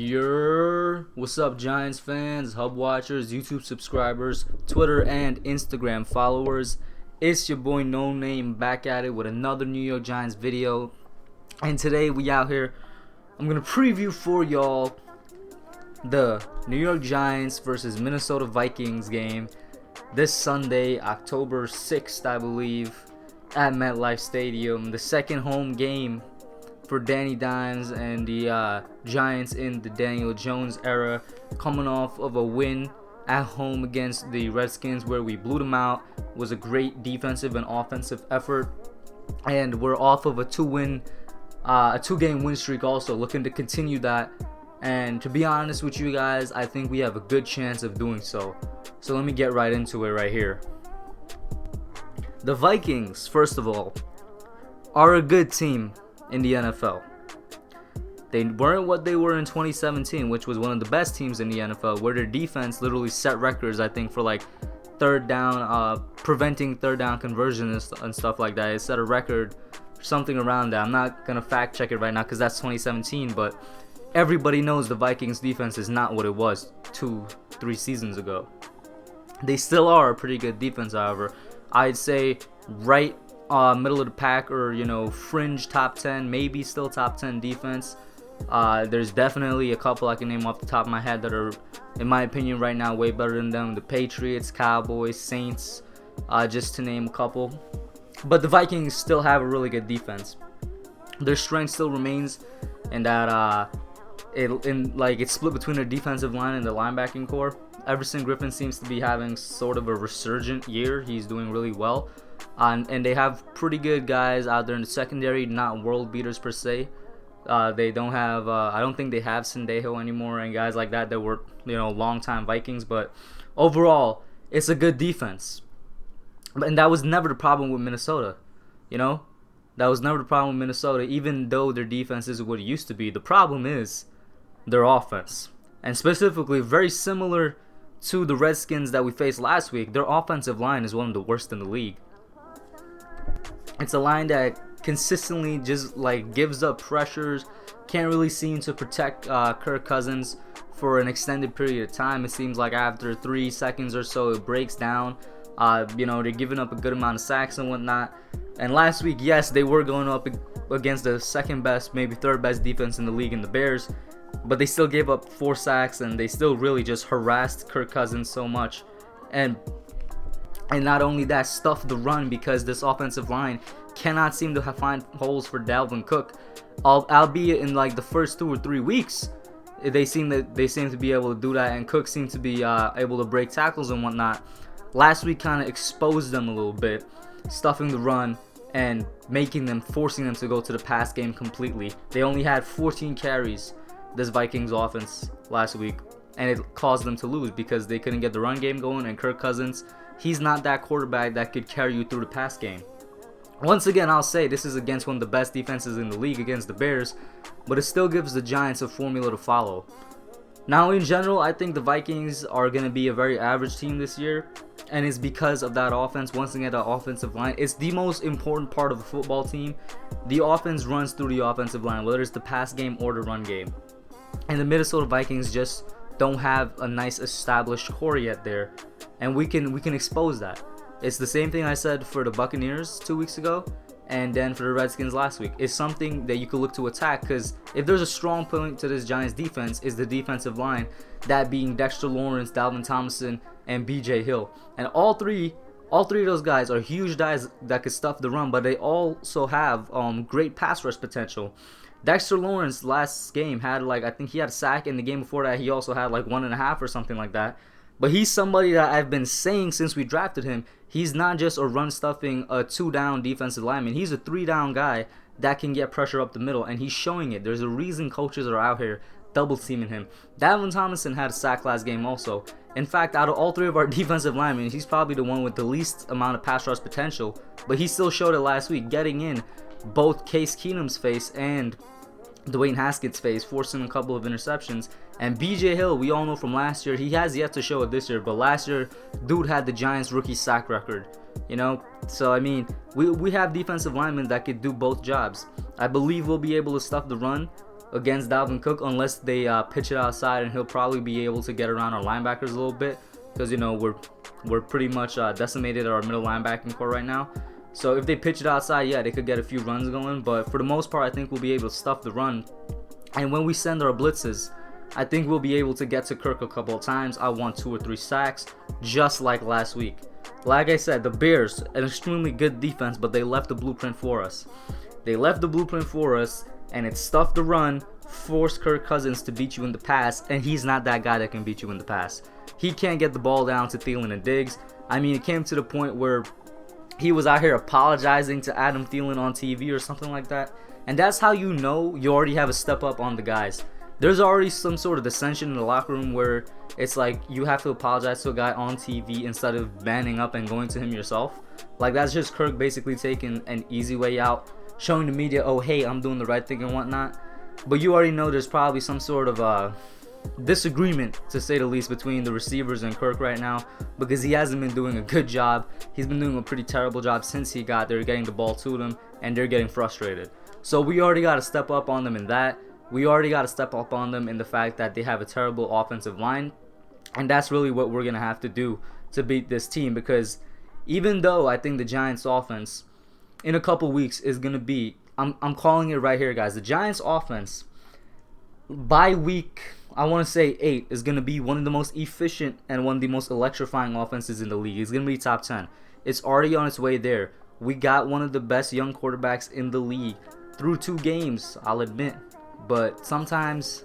What's up, Giants fans, Hub watchers, YouTube subscribers, Twitter and Instagram followers? It's your boy Noname back at it with another New York Giants video. And today we out here. I'm gonna preview for y'all the New York Giants versus Minnesota Vikings game this Sunday, October 6th, I believe, at MetLife Stadium. The second home game for Danny Dimes and the Giants in the Daniel Jones era, coming off of a win at home against the Redskins where we blew them out. It was a great defensive and offensive effort, and we're off of a two-game win streak also, looking to continue that. And to be honest with you guys, I think we have a good chance of doing so. So let me get right into it right here. The Vikings, first of all, are a good team in the NFL. They weren't what they were in 2017, which was one of the best teams in the NFL, where their defense literally set records, I think, for like third down, preventing third down conversions and stuff like that. It set a record, something around that. I'm not gonna fact check it right now because that's 2017, but everybody knows the Vikings defense is not what it was 2-3 seasons ago. They still are a pretty good defense, however. I'd say right middle of the pack, or fringe top 10, maybe still top 10 defense. There's definitely a couple I can name off the top of my head that are, in my opinion, right now way better than them. The Patriots, Cowboys, Saints, just to name a couple. But the Vikings still have a really good defense. Their strength still remains in that it's split between their defensive line and the linebacking core. Everson Griffin seems to be having sort of a resurgent year. He's doing really well. And they have pretty good guys out there in the secondary, not world beaters per se. They don't have, I don't think they have Sendejo anymore and guys like that were, long-time Vikings. But overall, it's a good defense. And that was never the problem with Minnesota, That was never the problem with Minnesota, even though their defense isn't what it used to be. The problem is their offense. And specifically, very similar to the Redskins that we faced last week, their offensive line is one of the worst in the league. It's a line that consistently just gives up pressures, can't really seem to protect Kirk Cousins for an extended period of time. It seems like after 3 seconds or so it breaks down. They're giving up a good amount of sacks and whatnot. And last week, yes, they were going up against the second best, maybe third best defense in the league in the Bears, but they still gave up 4 sacks and they still really just harassed Kirk Cousins so much. And not only that, stuffed the run, because this offensive line cannot seem to find holes for Dalvin Cook. Albeit in the first 2 or 3 weeks, they seem to be able to do that, and Cook seemed to be able to break tackles and whatnot. Last week kind of exposed them a little bit, stuffing the run and forcing them to go to the pass game completely. They only had 14 carries, this Vikings offense, last week, and it caused them to lose because they couldn't get the run game going, and Kirk Cousins, he's not that quarterback that could carry you through the pass game. Once again, I'll say this is against one of the best defenses in the league, against the Bears, but it still gives the Giants a formula to follow. Now, in general, I think the Vikings are going to be a very average team this year, and it's because of that offense. Once again, the offensive line, it's the most important part of a football team. The offense runs through the offensive line, whether it's the pass game or the run game. And the Minnesota Vikings just don't have a nice established core yet there, and we can expose that. It's the same thing I said for the Buccaneers 2 weeks ago, and then for the Redskins last week. It's something that you could look to attack, because if there's a strong point to this Giants defense, is the defensive line, that being Dexter Lawrence, Dalvin Tomlinson, and BJ Hill. And all three of those guys are huge guys that could stuff the run, but they also have great pass rush potential. Dexter Lawrence last game had I think he had a sack, and the game before that he also had 1.5 or something like that. But he's somebody that I've been saying since we drafted him. He's not just a run-stuffing, a 2-down defensive lineman. He's a 3-down guy that can get pressure up the middle, and he's showing it. There's a reason coaches are out here double-teaming him. Dalvin Tomlinson had a sack last game also. In fact, out of all 3 of our defensive linemen, he's probably the one with the least amount of pass rush potential, but he still showed it last week, getting in both Case Keenum's face and Dwayne Haskins' face, forcing a couple of interceptions. And BJ Hill, we all know from last year, he has yet to show it this year, but last year, dude had the Giants rookie sack record. So I mean, we have defensive linemen that could do both jobs. I believe we'll be able to stuff the run, against Dalvin Cook unless they pitch it outside, and he'll probably be able to get around our linebackers a little bit because, you know, we're pretty much decimated at our middle linebacking core right now. So if they pitch it outside, yeah, they could get a few runs going, but for the most part, I think we'll be able to stuff the run. And when we send our blitzes, I think we'll be able to get to Kirk a couple of times. I want 2 or 3 sacks, just like last week. Like I said, the Bears, an extremely good defense, but they left the blueprint for us. They left the blueprint for us, and it stuffed the run, forced Kirk Cousins to beat you in the pass, and he's not that guy that can beat you in the pass. He can't get the ball down to Thielen and Diggs. I mean, it came to the point where he was out here apologizing to Adam Thielen on TV or something like that. And that's how you know you already have a step up on the guys. There's already some sort of dissension in the locker room where it's like you have to apologize to a guy on TV instead of manning up and going to him yourself. Like, that's just Kirk basically taking an easy way out, showing the media, oh, hey, I'm doing the right thing and whatnot. But you already know there's probably some sort of disagreement, to say the least, between the receivers and Kirk right now, because he hasn't been doing a good job. He's been doing a pretty terrible job since he got there, getting the ball to them, and they're getting frustrated. So we already got to step up on them in that. We already got to step up on them in the fact that they have a terrible offensive line, and that's really what we're going to have to do to beat this team, because even though I think the Giants offense in a couple weeks is going to be, I'm calling it right here, guys, the Giants offense by week, I want to say 8, is going to be one of the most efficient and one of the most electrifying offenses in the league. It's going to be top 10. It's already on its way there. We got one of the best young quarterbacks in the league through 2 games, I'll admit. But sometimes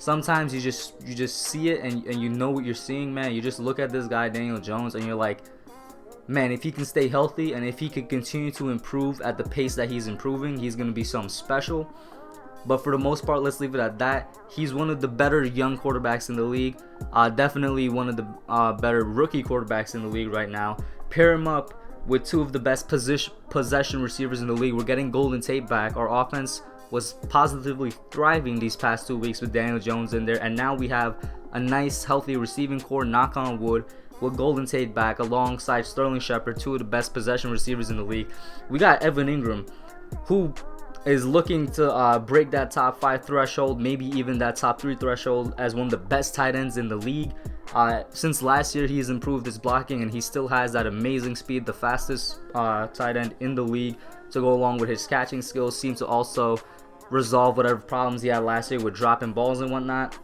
you just see it and you know what you're seeing, man. You just look at this guy, Daniel Jones, and you're like, man, if he can stay healthy and if he could continue to improve at the pace that he's improving, he's going to be something special. But for the most part, let's leave it at that. He's one of the better young quarterbacks in the league. Definitely one of the better rookie quarterbacks in the league right now. Pair him up with 2 of the best possession receivers in the league. We're getting Golden Tate back. Our offense was positively thriving these past 2 weeks with Daniel Jones in there, and now we have a nice, healthy receiving core, knock on wood, with Golden Tate back alongside Sterling Shepard, 2 of the best possession receivers in the league. We got Evan Ingram, who is looking to break that top 5 threshold, maybe even that top 3 threshold, as one of the best tight ends in the league. Since last year, he's improved his blocking, and he still has that amazing speed, the fastest tight end in the league, to go along with his catching skills. Seems to also resolve whatever problems he had last year with dropping balls and whatnot.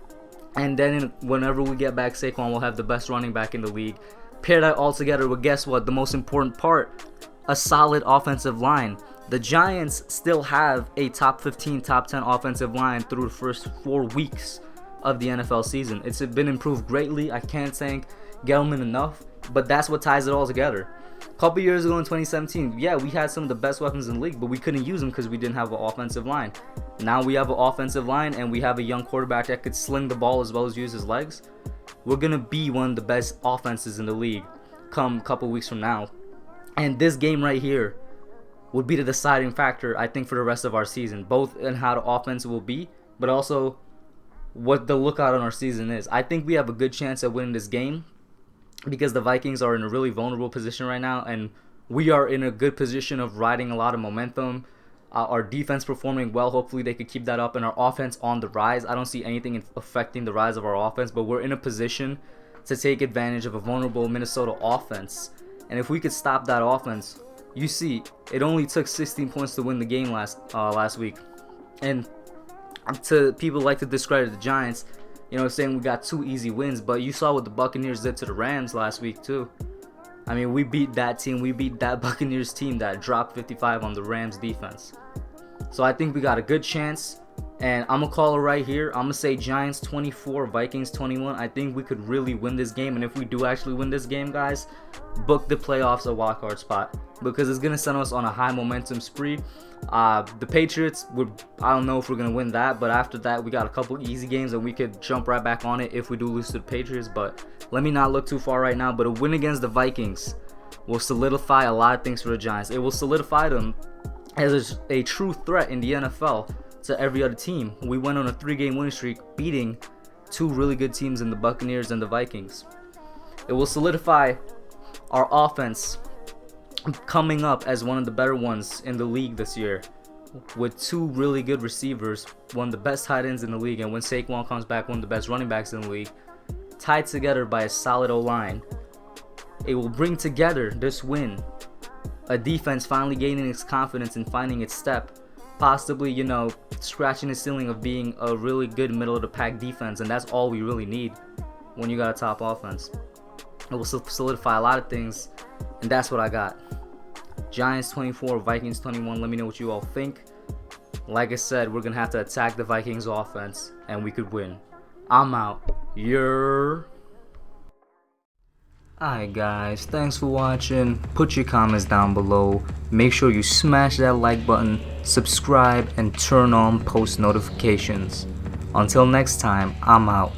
And then whenever we get back Saquon, we'll have the best running back in the league. Pair that all together with, guess what, the most important part, a solid offensive line. The Giants still have a top 15, top 10 offensive line through the first 4 weeks of the NFL season. It's been improved greatly. I can't thank Gelman enough, but that's what ties it all together. A couple years ago in 2017, yeah, we had some of the best weapons in the league, but we couldn't use them because we didn't have an offensive line. Now we have an offensive line, and we have a young quarterback that could sling the ball as well as use his legs. We're going to be one of the best offenses in the league come a couple weeks from now. And this game right here would be the deciding factor, I think, for the rest of our season, both in how the offense will be, but also what the lookout on our season is. I think we have a good chance at winning this game because the Vikings are in a really vulnerable position right now, and we are in a good position of riding a lot of momentum. Our defense performing well. Hopefully they could keep that up, and our offense on the rise. I don't see anything affecting the rise of our offense, but we're in a position to take advantage of a vulnerable Minnesota offense. And if we could stop that offense, you see, it only took 16 points to win the game last week. And to people like to discredit the Giants, saying we got 2 easy wins, but you saw what the Buccaneers did to the Rams last week too. I mean, we beat that team. We beat that Buccaneers team that dropped 55 on the Rams defense. So I think we got a good chance. And I'm going to call it right here. I'm going to say Giants 24, Vikings 21. I think we could really win this game. And if we do actually win this game, guys, book the playoffs a wildcard spot, because it's going to send us on a high momentum spree. The Patriots, I don't know if we're going to win that. But after that, we got a couple easy games and we could jump right back on it if we do lose to the Patriots. But let me not look too far right now. But a win against the Vikings will solidify a lot of things for the Giants. It will solidify them as a true threat in the NFL to every other team. We went on a 3-game winning streak, beating 2 really good teams in the Buccaneers and the Vikings. It will solidify our offense coming up as one of the better ones in the league this year. with two really good receivers, one of the best tight ends in the league, and when Saquon comes back, one of the best running backs in the league, tied together by a solid O-line. It will bring together this win. A defense finally gaining its confidence and finding its step. Possibly, scratching the ceiling of being a really good middle of the pack defense, and that's all we really need when you got a top offense. It will solidify a lot of things, and that's what I got. Giants 24, Vikings 21. Let me know what you all think. Like I said, we're going to have to attack the Vikings offense, and we could win. I'm out. Alright guys, thanks for watching. Put your comments down below. Make sure you smash that like button, subscribe, and turn on post notifications. Until next time, I'm out.